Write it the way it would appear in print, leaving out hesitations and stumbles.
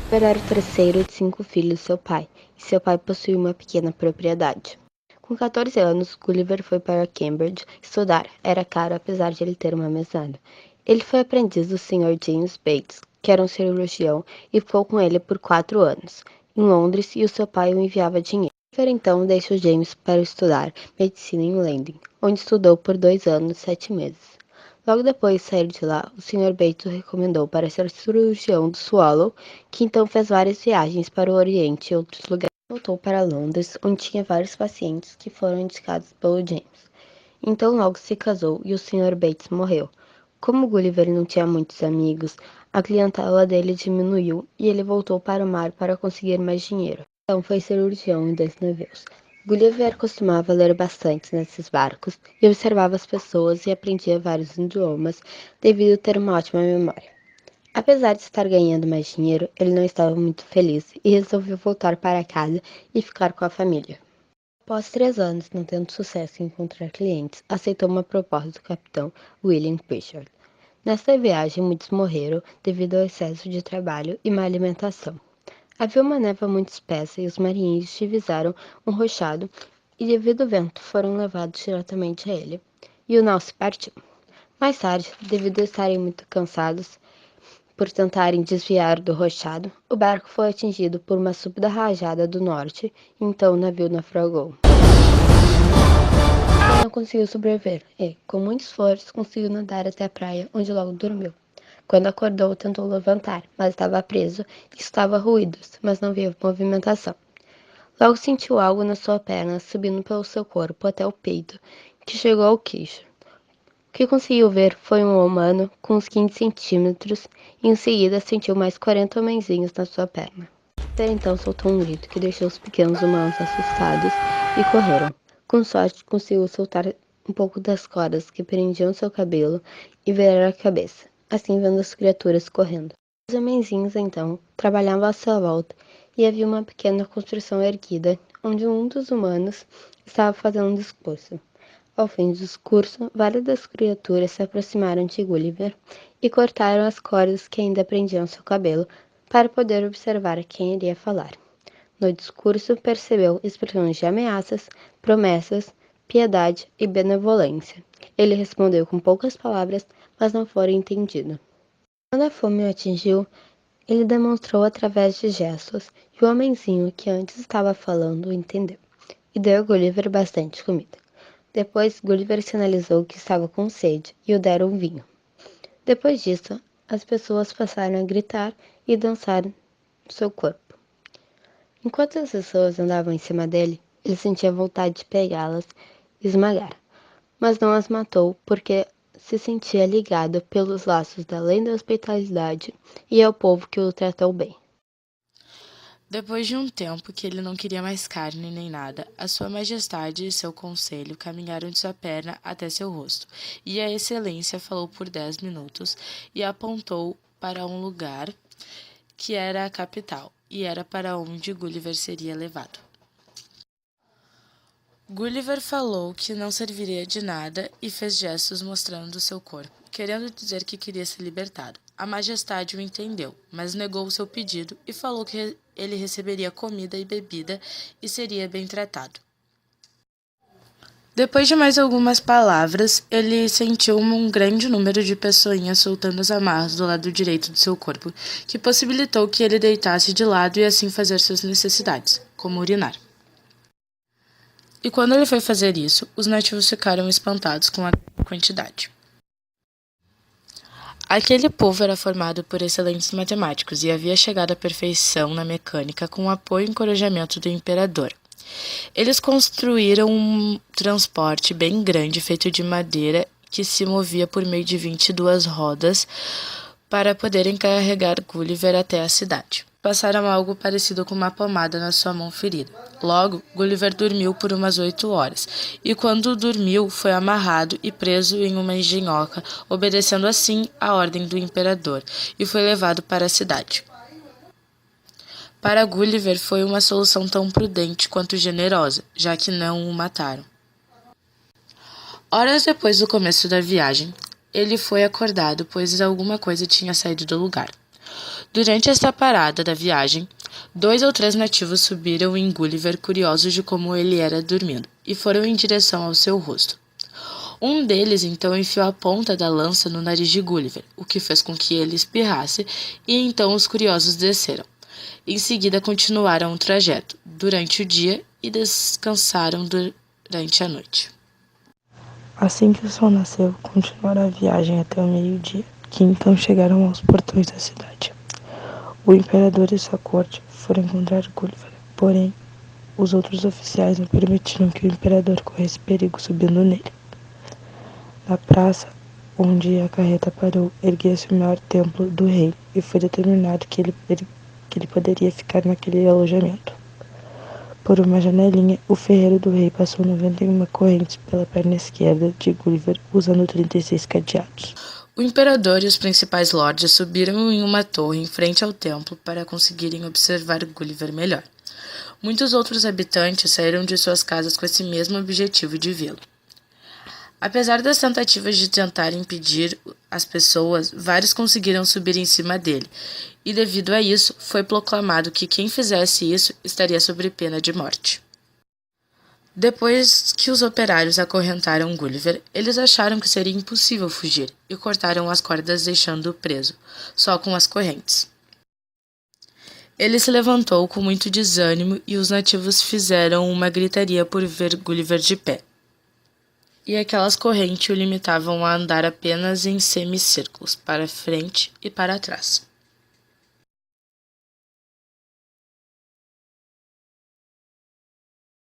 Gulliver era o terceiro de 5 filhos de seu pai, e seu pai possuía uma pequena propriedade. Com 14 anos, Gulliver foi para Cambridge estudar. Era caro, apesar de ele ter uma mesada. Ele foi aprendiz do Sr. James Bates, que era um cirurgião, e ficou com ele por 4 anos, em Londres, e o seu pai o enviava dinheiro. Gulliver então deixou James para estudar medicina em Londres, onde estudou por 2 anos e 7 meses. Logo depois de sair de lá, o Sr. Bates o recomendou para ser cirurgião do Swallow, que então fez várias viagens para o Oriente e outros lugares. Voltou para Londres, onde tinha vários pacientes que foram indicados pelo James. Então logo se casou e o Sr. Bates morreu. Como Gulliver não tinha muitos amigos, a clientela dele diminuiu e ele voltou para o mar para conseguir mais dinheiro. Então foi cirurgião em 2 navios. Gulliver costumava ler bastante nesses barcos e observava as pessoas e aprendia vários idiomas devido a ter uma ótima memória. Apesar de estar ganhando mais dinheiro, ele não estava muito feliz e resolveu voltar para casa e ficar com a família. Após 3 anos não tendo sucesso em encontrar clientes, aceitou uma proposta do capitão William Pritchard. Nesta viagem, muitos morreram devido ao excesso de trabalho e má alimentação. Havia uma névoa muito espessa e os marinheiros divisaram um rochado e, devido ao vento, foram levados diretamente a ele. E o nau se partiu. Mais tarde, devido a estarem muito cansados por tentarem desviar do rochado, o barco foi atingido por uma súbita rajada do norte e então o navio naufragou. Ele não conseguiu sobreviver e, com muito esforço, conseguiu nadar até a praia, onde logo dormiu. Quando acordou, tentou levantar, mas estava preso e estava ruídos, mas não via movimentação. Logo sentiu algo na sua perna, subindo pelo seu corpo até o peito, que chegou ao queixo. O que conseguiu ver foi um humano com uns 15 centímetros e em seguida sentiu mais 40 homenzinhos na sua perna. Ele então soltou um grito que deixou os pequenos humanos assustados e correram. Com sorte, conseguiu soltar um pouco das cordas que prendiam seu cabelo e virar a cabeça, assim vendo as criaturas correndo. Os homenzinhos, então, trabalhavam à sua volta e havia uma pequena construção erguida, onde um dos humanos estava fazendo um discurso. Ao fim do discurso, várias das criaturas se aproximaram de Gulliver e cortaram as cordas que ainda prendiam seu cabelo para poder observar quem iria falar. No discurso, percebeu expressões de ameaças, promessas, piedade e benevolência. Ele respondeu com poucas palavras, mas não foi entendido. Quando a fome o atingiu, ele demonstrou através de gestos, e o homenzinho que antes estava falando entendeu, e deu a Gulliver bastante comida. Depois, Gulliver sinalizou que estava com sede e o deram vinho. Depois disso, as pessoas passaram a gritar e dançar no seu corpo. Enquanto as pessoas andavam em cima dele, ele sentia vontade de pegá-las e esmagar, mas não as matou porque se sentia ligado pelos laços da lei da hospitalidade e ao povo que o tratou bem. Depois de um tempo que ele não queria mais carne nem nada, a sua majestade e seu conselho caminharam de sua perna até seu rosto, e a excelência falou por 10 minutos e apontou para um lugar que era a capital, e era para onde Gulliver seria levado. Gulliver falou que não serviria de nada e fez gestos mostrando seu corpo, querendo dizer que queria ser libertado. A majestade o entendeu, mas negou o seu pedido e falou que ele receberia comida e bebida e seria bem tratado. Depois de mais algumas palavras, ele sentiu um grande número de pessoinhas soltando as amarras do lado direito do seu corpo, que possibilitou que ele deitasse de lado e assim fazer suas necessidades, como urinar. E quando ele foi fazer isso, os nativos ficaram espantados com a quantidade. Aquele povo era formado por excelentes matemáticos e havia chegado à perfeição na mecânica com o apoio e encorajamento do imperador. Eles construíram um transporte bem grande feito de madeira que se movia por meio de 22 rodas para poderem carregar Gulliver até a cidade. Passaram algo parecido com uma pomada na sua mão ferida. Logo, Gulliver dormiu por umas 8 horas, e quando dormiu, foi amarrado e preso em uma engenhoca, obedecendo assim a ordem do imperador, e foi levado para a cidade. Para Gulliver foi uma solução tão prudente quanto generosa, já que não o mataram. Horas depois do começo da viagem, ele foi acordado, pois alguma coisa tinha saído do lugar. Durante esta parada da viagem, 2 ou 3 nativos subiram em Gulliver curiosos de como ele era dormindo, e foram em direção ao seu rosto. Um deles então enfiou a ponta da lança no nariz de Gulliver, o que fez com que ele espirrasse, e então os curiosos desceram. Em seguida continuaram o trajeto durante o dia e descansaram durante a noite. Assim que o sol nasceu, continuaram a viagem até o meio-dia, que então chegaram aos portões da cidade. O imperador e sua corte foram encontrar Gulliver, porém, os outros oficiais não permitiram que o imperador corresse perigo subindo nele. Na praça, onde a carreta parou, erguia-se o maior templo do rei, e foi determinado que ele poderia ficar naquele alojamento. Por uma janelinha, o ferreiro do rei passou 91 correntes pela perna esquerda de Gulliver, usando 36 cadeados. O imperador e os principais lordes subiram em uma torre em frente ao templo para conseguirem observar Gulliver melhor. Muitos outros habitantes saíram de suas casas com esse mesmo objetivo de vê-lo. Apesar das tentativas de tentar impedir as pessoas, vários conseguiram subir em cima dele, e devido a isso, foi proclamado que quem fizesse isso estaria sob pena de morte. Depois que os operários acorrentaram Gulliver, eles acharam que seria impossível fugir, e cortaram as cordas deixando-o preso, só com as correntes. Ele se levantou com muito desânimo e os nativos fizeram uma gritaria por ver Gulliver de pé. E aquelas correntes o limitavam a andar apenas em semicírculos, para frente e para trás.